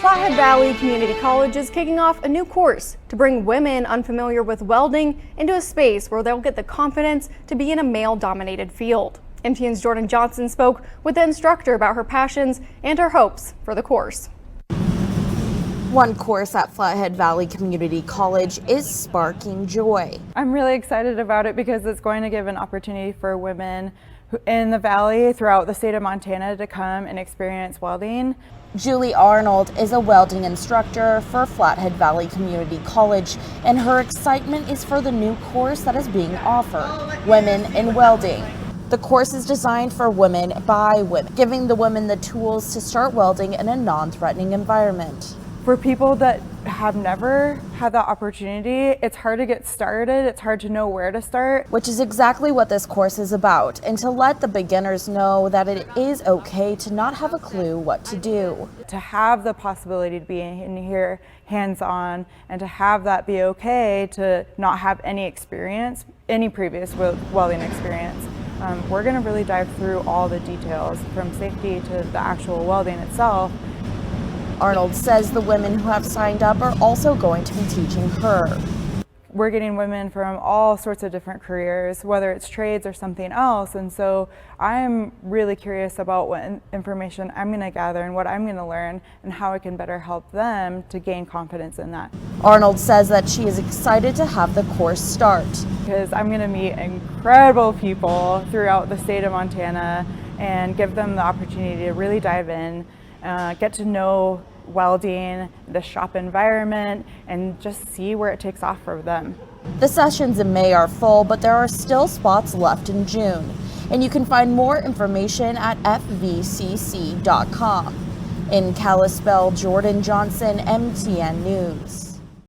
Flathead Valley Community College is kicking off a new course to bring women unfamiliar with welding into a space where they'll get the confidence to be in a male-dominated field. MTN's Jordan Johnson spoke with the instructor about her passions and her hopes for the course. One course at Flathead Valley Community College is sparking joy. I'm really excited about it because it's going to give an opportunity for women in the valley throughout the state of Montana to come and experience welding. Julie Arnold is a welding instructor for Flathead Valley Community College, and her excitement is for the new course that is being offered, Women in Welding. The course is designed for women by women, giving the women the tools to start welding in a non-threatening environment. For people that have never had that opportunity, it's hard to get started, it's hard to know where to start. Which is exactly what this course is about, and to let the beginners know that it is okay to not have a clue what to do. To have the possibility to be in here hands-on, and to have that be okay to not have any experience, any previous welding experience. We're going to really dive through all the details from safety to the actual welding itself. Arnold says the women who have signed up are also going to be teaching her. We're getting women from all sorts of different careers, whether it's trades or something else, and so I'm really curious about what information I'm going to gather and what I'm going to learn and how I can better help them to gain confidence in that. Arnold says that she is excited to have the course start. Because I'm going to meet incredible people throughout the state of Montana and give them the opportunity to really dive in, get to know welding, the shop environment, and just see where it takes off for them. The sessions in May are full, but there are still spots left in June. And you can find more information at fvcc.com. In Kalispell, Jordan Johnson, MTN News.